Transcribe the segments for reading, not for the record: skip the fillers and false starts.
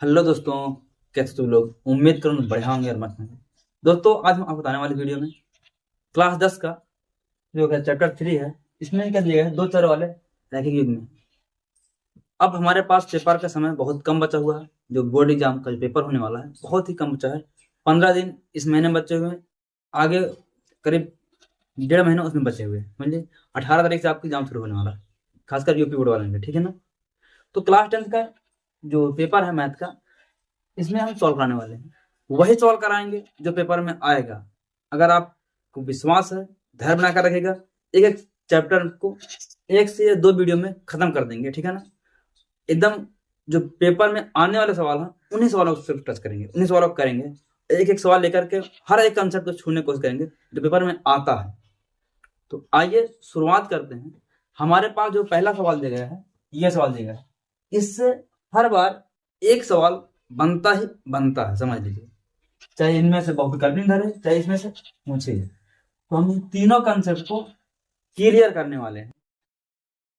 Hello दोस्तों। कैसे तुम लोग? उम्मीद करूँ बढ़िया होंगे और मस्त होंगे। दोस्तों, आज हम आपको बताने वाले वीडियो में क्लास 10 का जो है चैप्टर 3 है। इसमें क्या दिया गया है? दो चर वाले रैखिक युग में। अब हमारे पास पेपर का समय बहुत कम बचा हुआ है। जो बोर्ड एग्जाम का जो पेपर होने वाला है बहुत ही कम बचा है। 15 दिन इस महीने में बचे हुए हैं। आगे करीब 1.5 महीना उसमें बचे हुए हैं, समझिए। 18 तारीख से आपका एग्जाम शुरू होने वाला है, खासकर यूपी बोर्ड वाले में, ठीक है ना। तो क्लास 10 का जो पेपर है मैथ का, इसमें हम सॉल्व कराने वाले हैं। वही सॉल्व कराएंगे जो पेपर में आएगा। अगर आपको विश्वास है, धैर्य बनाकर रखेगा, एक एक चैप्टर को 1 से 2 वीडियो में खत्म कर देंगे, ठीक है ना। एकदम जो पेपर में आने वाले सवाल हैं उन्हीं सवालों को सिर्फ टच करेंगे, उन्हीं सवालों को करेंगे। एक एक सवाल लेकर के हर एक कंसेप्ट को छूने की कोशिश करेंगे जो पेपर में आता है। तो आइए शुरुआत करते हैं। हमारे पास जो पहला सवाल दिया गया है, यह सवाल दिया गया है। इससे हर बार एक सवाल बनता ही बनता है, समझ लीजिए। चाहे इनमें से बहुविकल्पी नहीं धरे, चाहे इसमें से पूछे। तो हम इन तीनों कंसेप्ट को क्लियर करने वाले हैं।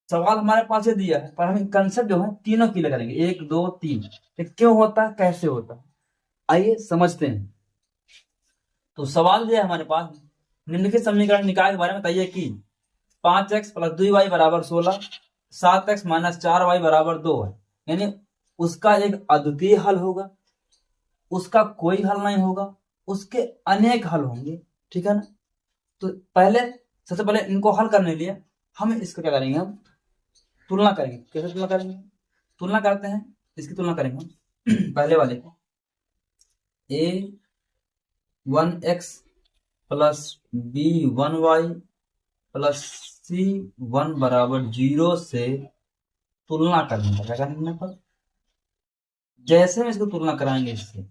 सवाल हमारे पास ये दिया है, पर हम कंसेप्ट जो है तीनों क्लियर करेंगे, 1 2 3। ये क्यों होता है, कैसे होता है, आइए समझते हैं। तो सवाल दिया है हमारे पास, निम्नलिखित समीकरण निकाय के बारे में बताइए कि 5x + 2y = 16, 7x - 4y = 2 है। यानी उसका एक अद्वितीय हल होगा, उसका कोई हल नहीं होगा, उसके अनेक हल होंगे, ठीक है ना। तो सबसे पहले इनको हल करने के लिए हम इसको क्या करेंगे, हम तुलना करेंगे। कैसे तुलना करेंगे? तुलना करते हैं, इसकी तुलना करेंगे हम पहले वाले को। a1x + b1y + c1 = 0 से तुलना करने का क्या करने पर, जैसे हम इसको तुलना कराएंगे इससे,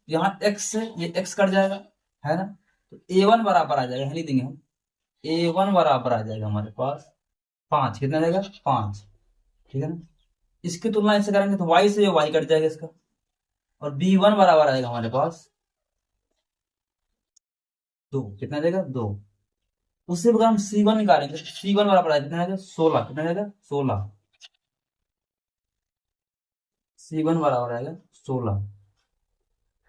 यहाँ x से ये x कट जाएगा, है ना। तो a1 बराबर आ जाएगा, लिख देंगे हम। a1 बराबर आ जाएगा हमारे पास 5। कितना जाएगा? 5, ठीक है ना। इसकी तुलना इससे करेंगे तो y से y कट जाएगा इसका, और b1 बराबर आएगा हमारे पास 2। कितना जाएगा? 2। उससे अगर हम c1 निकालेंगे, c1 बराबर आएगा कितना जाएगा? 16। कितना जाएगा? 16। c1 बराबर आएगा 16।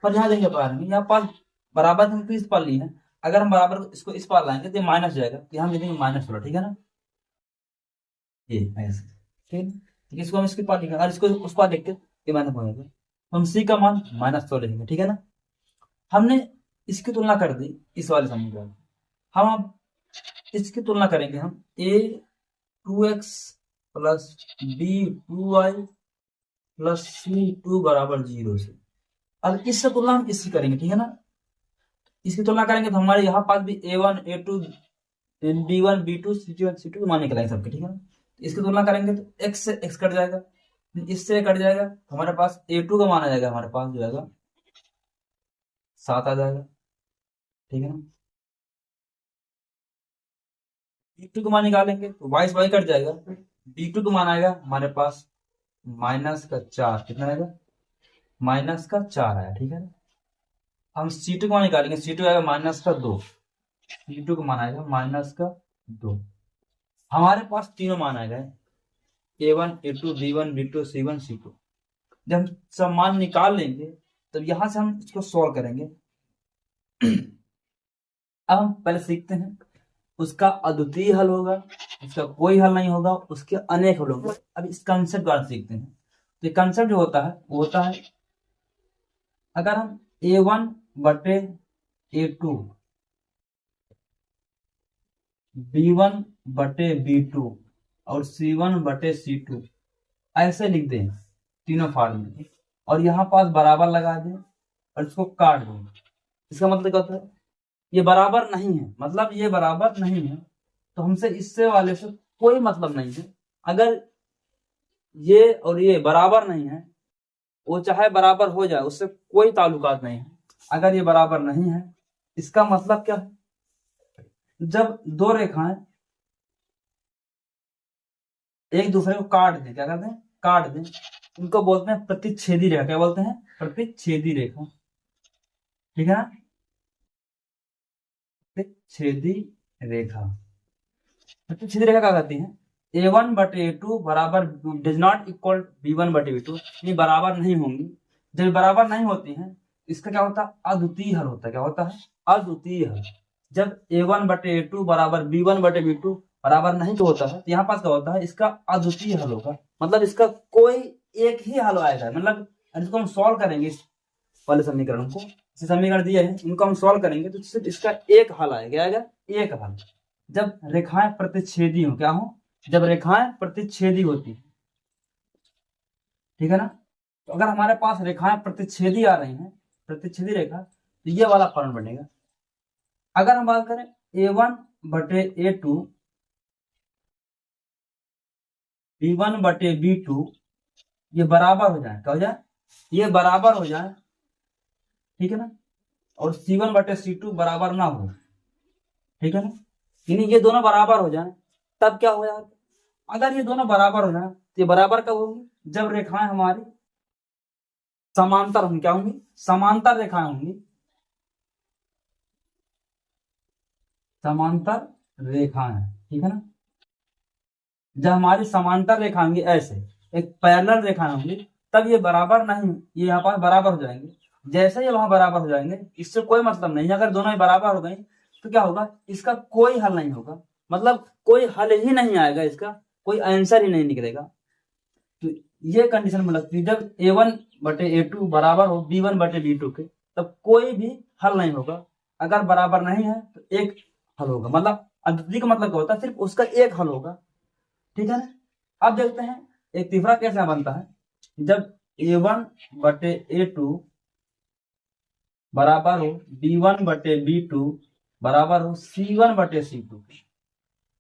पर यहाँ देखिए पाएंगे, यहाँ पास बराबर हम किस पार लिए हैं। अगर हम बराबर इसको इस पार लाएंगे तो माइनस जाएगा, तो यहाँ लिखेंगे -16, ठीक है ना। ये ऐसे, ठीक है। तो इसको हम इसके पार लिखेंगे और इसको उस पार लिख के ये माइनस हो जाएगा, तो हम सी का मान -100 लिखेंगे, ठीक है ना। हमने इसकी तुलना कर दी इस वाले समीकरण। हम अब इसकी तुलना करेंगे, हम a2x + b2y + c2 = 0 से। अब इससे तुलना हम इसकी करेंगे, ठीक है ना। इसकी तुलना करेंगे तो हमारे यहाँ पास भी a1 a2 b1 b2 c2 मान निकलेंगे सबके, ठीक है ना। इसकी तुलना करेंगे तो x से x कट जाएगा, इससे कट जाएगा तो हमारे पास a2 का मान आ जाएगा, हमारे पास जो आएगा 7 आ जाएगा, ठीक है ना। b2 का मान निकालेंगे तो y से y कट जाएगा, b2 का मान आएगा हमारे पास -4। कितना आएगा? -4 आया, ठीक है ना। हम c2 का मान निकालेंगे, c2 आएगा -2। c2 का मान आएगा -2। हमारे पास तीनों मान आ गए, a1 a2 b1 b2 c1 c2। जब हम सब मान निकाल लेंगे तब यहां से हम इसको सॉल्व करेंगे। अब हम पहले सीखते हैं, उसका अद्वितीय हल होगा, उसका कोई हल नहीं होगा, उसके अनेक हल होंगे। अब इस कंसेप्ट द्वारा सीखते हैं। तो ये कंसेप्ट जो होता है वो होता है, अगर हम a1/a2 b1/b2 और c1/c2 ऐसे लिख दें तीनों फार्मूले, और यहाँ पास बराबर लगा दें और इसको काट दें। इसका मतलब क्या होता है? ये बराबर नहीं है, मतलब ये बराबर नहीं है, तो हमसे इससे वाले से कोई मतलब नहीं है। अगर ये और ये बराबर नहीं है, वो चाहे बराबर हो जाए, उससे कोई ताल्लुकात नहीं है। अगर ये बराबर नहीं है, इसका मतलब क्या है? जब दो रेखाएं एक दूसरे को काट दें, क्या करते हैं? काट दें, उनको बोलते हैं प्रतिच्छेदी रेखा। क्या बोलते हैं? प्रतिच्छेदी रेखा, ठीक है ना। प्रतिच्छेदी रेखा, प्रतिच्छेदी रेखा क्या कहती है? a1/a2 बराबर डज नॉट इक्वल b1/b2, ये बराबर नहीं होंगी। जब बराबर नहीं होती हैं इसका क्या होता है, अद्वितीय हल होता है। क्या होता है, अद्वितीय हल। जब a1/a2 बराबर b1/b2 बराबर नहीं तो होता है, तो यहाँ पास क्या होता है, इसका अद्वितीय हल होगा। मतलब इसका कोई एक ही हल आएगा। मतलब इसको हम सॉल्व करेंगे, इस वाले समीकरण को, समीकरण दिए हैं इनको हम सॉल्व करेंगे तो सिर्फ इसका एक हल आएगा। क्या आएगा, एक हल। जब रेखाएं प्रतिच्छेदी हो, क्या हो, जब रेखाएं प्रतिच्छेदी होती, ठीक है ना। तो अगर हमारे पास रेखाएं प्रतिच्छेदी आ रही हैं, प्रतिच्छेदी रेखा, तो ये वाला फॉर्म बनेगा। अगर हम बात करें a1/a2 b1/b2 ये बराबर हो जाए, क्या हो जाए, ये बराबर हो जाए, ठीक है ना, और c1/c2 बराबर ना हो, ठीक है ना, यानी ये दोनों बराबर हो जाए, तब क्या हो जाए, अगर ये दोनों बराबर हो जाए तो ये बराबर कब होगी, जब रेखाएं हमारी समांतर होंगी। क्या होंगी, समांतर रेखाएं होंगी, समांतर रेखाएं, ठीक है ना। जब हमारी समांतर रेखा होंगी, ऐसे एक पैरेलल रेखा होंगी, तब ये बराबर नहीं, ये यहाँ पर बराबर हो जाएंगे। जैसे ये वहां बराबर हो जाएंगे, इससे कोई मतलब नहीं। अगर दोनों ही बराबर हो गई तो क्या होगा, इसका कोई हल नहीं होगा। मतलब कोई हल ही नहीं आएगा, इसका कोई आंसर ही नहीं निकलेगा। तो ये कंडीशन में लगती है, जब a1/a2 बराबर हो b1/b2 के, तब कोई भी हल नहीं होगा। अगर बराबर नहीं है तो एक हल होगा। मतलब अद्वितीय का मतलब क्या होता है, सिर्फ उसका एक हल होगा, ठीक है ना। अब देखते हैं एक तीसरा कैसे बनता है, जब a1/a2 बराबर हो b1/b2 बराबर हो c1/c2,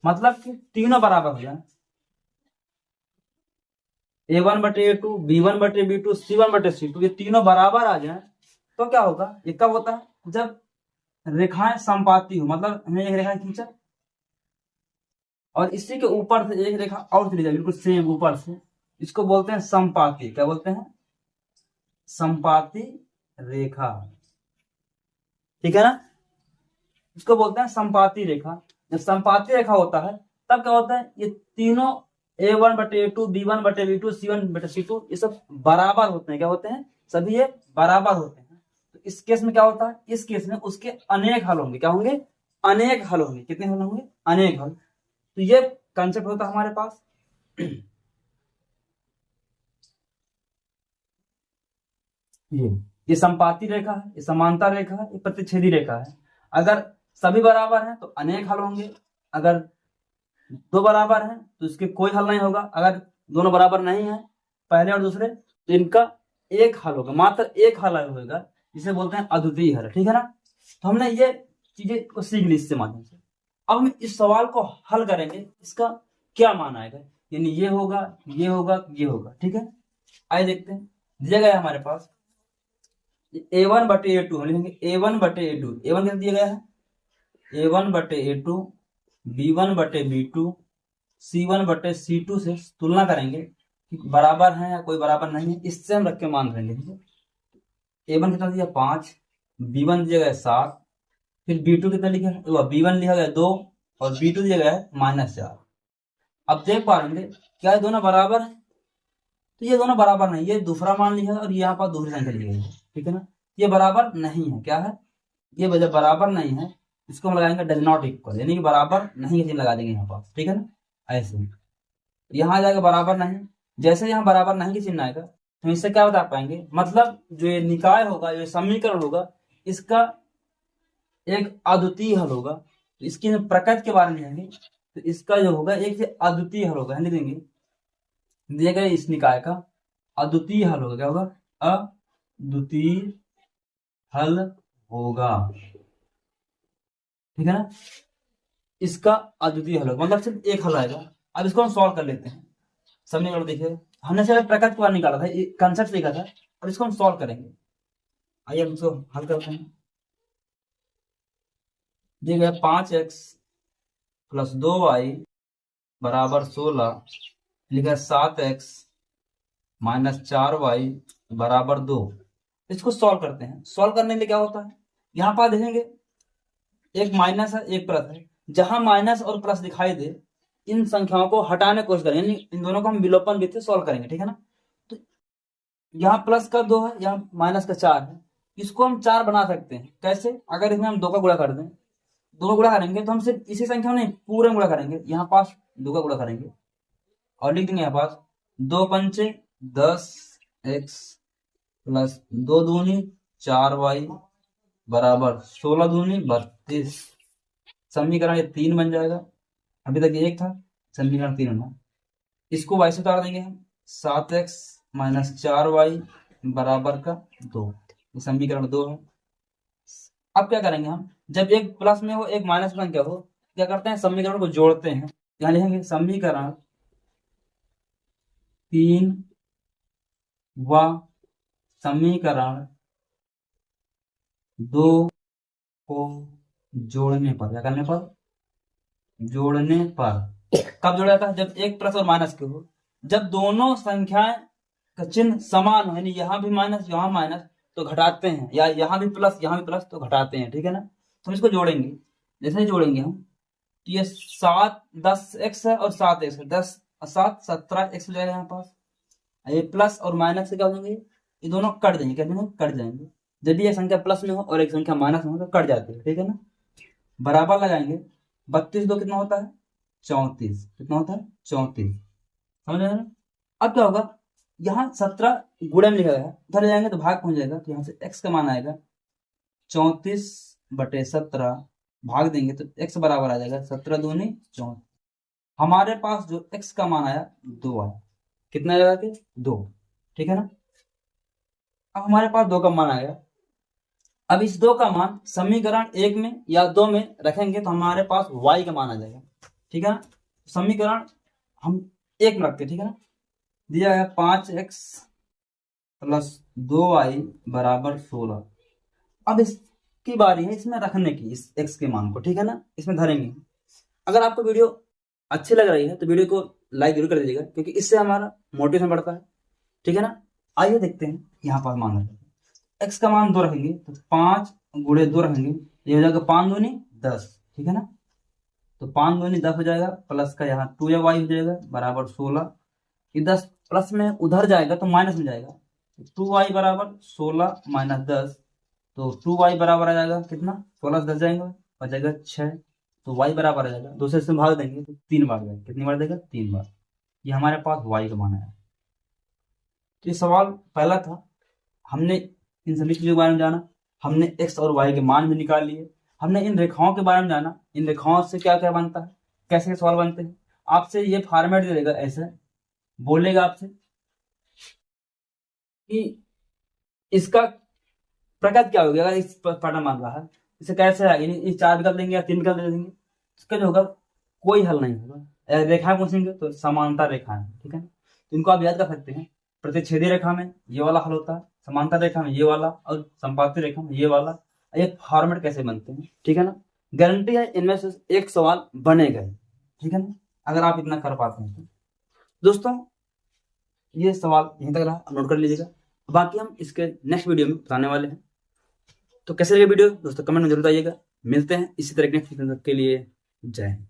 मतलब कि तीनों बराबर हो जाए, a1/a2 b1/b2 c1/c2 ये तीनों बराबर आ जाए, तो क्या होगा, ये कब होता है, जब रेखाएं संपाती हो। मतलब हमने एक रेखा खींचा और इसी के ऊपर से एक रेखा और चली जाए, बिल्कुल सेम ऊपर से, इसको बोलते हैं संपाती। क्या बोलते हैं, संपाती रेखा, ठीक है ना, इसको बोलते हैं संपाती रेखा। जब संपाती रेखा होता है तब क्या होता है, ये तीनों a1/a2 b1/b2 c1/c2 ये सब बराबर होते हैं। क्या होते हैं, सभी ये बराबर होते हैं। तो इस केस में क्या होता है, इस केस में उसके अनेक हल होंगे। क्या होंगे, अनेक हल होंगे। कितने हल होंगे, अनेक हल। तो ये कंसेप्ट होता है हमारे पास। ये संपाती रेखा है, ये समांतर रेखा है, ये प्रतिच्छेदी रेखा है। अगर सभी बराबर हैं तो अनेक हल होंगे। अगर दो बराबर हैं तो इसके कोई हल नहीं होगा। अगर दोनों बराबर नहीं है, पहले और दूसरे, तो इनका एक हल होगा, मात्र एक हल होगा, जिसे बोलते हैं अद्वितीय हल, ठीक है ना। तो हमने ये चीजें को सीख ली इससे माध्यम से। अब हम इस सवाल को हल करेंगे, इसका क्या मान आएगा, यानी ये होगा, ये होगा, ये होगा, ठीक है। आइए देखते हैं, दिया गया है हमारे पास a1/a2, हम लिखेंगे a1/a2, a1 कैसे दिया गया है, a1/a2 b1/b2 c1/c2 से तुलना करेंगे कि बराबर है या कोई बराबर नहीं है, इससे हम रख के मान करेंगे, ठीक है। a1 कितना दिया 5, b1 दिया गया 7, फिर b2 कितना लिखा है, b1 लिखा गया 2 और b2 दिया गया है -4। अब देख पा रहे क्या ये दोनों बराबर है, तो ये दोनों बराबर नहीं, ये दूसरा मान लिया है और यहाँ पर दूसरी संख्या ली गई है, ठीक है ना। ये बराबर नहीं है, क्या है, ये वजह बराबर नहीं है, इसको हम लगाएंगे डज नॉट इक्वल, यानी कि बराबर नहीं की चीज लगा देंगे यहाँ पास, ठीक है ना। ऐसे यहाँ आ जाएगा बराबर नहीं। जैसे यहाँ बराबर नहीं की चिन्ह आएगा तो इससे क्या बता पाएंगे, मतलब जो ये निकाय होगा, जो समीकरण होगा, इसका एक अद्वितीय हल होगा। तो इसकी प्रकृति के बारे में जानेंगे, तो इसका जो होगा एक से अद्वितीय हल होगा, लिख देंगे, दिए गए इस निकाय का अद्वितीय हल होगा। क्या होगा, अद्वितीय हल होगा, ठीक है ना। इसका अद्वितीय हल होगा, मतलब सिर्फ एक हल आएगा। अब इसको हम सॉल्व कर लेते हैं। समीकरण देखिए, हमने सिर्फ प्रकृति को निकाला था, कंसेप्ट लिखा था, और इसको हम सॉल्व करेंगे। आइए हम इसको हल करते हैं। दिया गया 5x + 2y = 16, लिखा 7x - 4y = 2। इसको सॉल्व करते हैं। सॉल्व करने के लिए क्या होता है, यहाँ पर देखेंगे एक माइनस है, एक प्लस है। जहां माइनस और प्लस दिखाई दे, इन संख्याओं को हटाने की कोशिश करेंगे, इन दोनों को हम विलोपन विधि से सॉल्व करेंगे, ठीक है ना। तो यहाँ प्लस का 2 है, यहाँ माइनस का 4 है। इसको हम 4 बना सकते हैं। कैसे? अगर इसमें हम 2 का गुणा कर दें, 2 का गुणा करेंगे तो हम सिर्फ इसी संख्या में नहीं पूरे में गुणा करेंगे। यहाँ पास 2 का गुणा करेंगे और लिख देंगे यहाँ पास 2 पंचे 10 x प्लस 2 दूनी 4y बराबर 16 दूनी 32। समीकरण ये 3 बन जाएगा। अभी तक ये 1 था, समीकरण 3 बना। इसको y से उतार देंगे हम, 7x माइनस 4y बराबर का 2। ये समीकरण 2 है। अब क्या करेंगे हम, जब एक प्लस में हो एक माइनस में क्या हो, क्या करते हैं, समीकरण को जोड़ते हैं। यहाँ लिखेंगे समीकरण 3 व समीकरण 2 को जोड़ने पर, क्या करने पर, जोड़ने पर। कब जोड़ा जाता है? जब एक प्लस और माइनस के हो। जब दोनों संख्याएं का चिन्ह समान हो, यानी यहाँ भी माइनस यहाँ माइनस, तो घटाते हैं, या यहाँ भी प्लस तो घटाते हैं। ठीक है ना? तो हम इसको जोड़ेंगे। जैसे ही जोड़ेंगे हम तो ये 7 10x है और 7x है, 10 7 17x हो जाएगा यहाँ पास। ये प्लस और माइनस से क्या हो जाएंगे, ये दोनों कट जाएंगे। क्या देंगे? कट जाएंगे। जब भी एक संख्या प्लस में हो और एक संख्या माइनस में हो तो कट जाती है। ठीक है ना? बराबर लगाएंगे। 32 दो कितना होता है? 34। कितना होता है? 34। समझ रहे हैं? अब क्या होगा, यहाँ 17 गुणे में लिखा गया है, उधर जाएंगे तो भाग पहुंच जाएगा, तो यहाँ से x का मान आएगा 34/17। भाग देंगे तो x बराबर आ जाएगा 17 दूनी 34। हमारे पास जो x का मान आया 2 आया। कितना आएगा कि 2। ठीक है ना? अब हमारे पास 2 का मान आ गया। अब इस 2 का मान समीकरण 1 में या 2 में रखेंगे तो हमारे पास y का मान आ जाएगा। ठीक है ना? समीकरण हम 1 में रखते हैं। ठीक है ना? दिया है 5x प्लस 2y बराबर 16। अब इसकी बारी है इसमें रखने की, इस x के मान को। ठीक है ना? इसमें धरेंगे। अगर आपको वीडियो अच्छी लग रही है तो वीडियो को लाइक जरूर कर दीजिएगा, क्योंकि इससे हमारा मोटिवेशन बढ़ता है। ठीक है ना? आइए देखते हैं। यहाँ पर मान रखेंगे, x का मान 2 रखेंगे तो 5 गुणे 2 रखेंगे, ये हो जाएगा 5 दूनी 10। ठीक है ना? तो 5 दूनी 10 हो जाएगा, प्लस का यहाँ 2y हो जाएगा बराबर 16। ये 10 प्लस में उधर जाएगा तो माइनस में जाएगा, 2y बराबर 16 माइनस 10, तो 2y बराबर आ जाएगा कितना, 16 से 10 जाएंगे हो जाएगा 6। तो y बराबर आ जाएगा, दूसरे से भाग देंगे तो 3 बार देंगे। कितनी बार देगा? 3 बार। ये हमारे पास y का मान है। तो ये सवाल पहला था। हमने इन सभी चीजों के बारे में जाना, हमने x और y के मान भी निकाल लिए, हमने इन रेखाओं के बारे में जाना, इन रेखाओं से क्या क्या बनता है, कैसे सवाल बनते हैं। आपसे ये फॉर्मेट दे देगा, ऐसे बोलेगा आपसे कि इसका प्रकृति क्या होगी। अगर इस पैटर्न मान रहा है, इसे कैसे आएगा, इस 4 विकल्प देंगे या 3 विकल्प दे देंगे, इसका जो होगा कोई हल नहीं होगा। रेखा पूछेंगे तो समांतर रेखा है। ठीक है? तो इनको आप याद कर सकते हैं। प्रतिच्छेदी रेखा में ये वाला हल होता है, समांतर रेखा में ये वाला, और संपाती रेखा में ये वाला। ये फॉर्मेट कैसे बनते हैं। ठीक है ना? गारंटी है इनमें से एक सवाल बनेगा। ठीक है ना? अगर आप इतना कर पाते हैं तो। दोस्तों ये सवाल यहीं तक रहा, नोट कर लीजिएगा। बाकी हम इसके नेक्स्ट वीडियो में बताने वाले हैं। तो कैसे लगे वीडियो दोस्तों, कमेंट में जरूर बताइएगा। मिलते हैं इसी तरह के नेक्स्ट वीडियो के लिए। जय हिंद।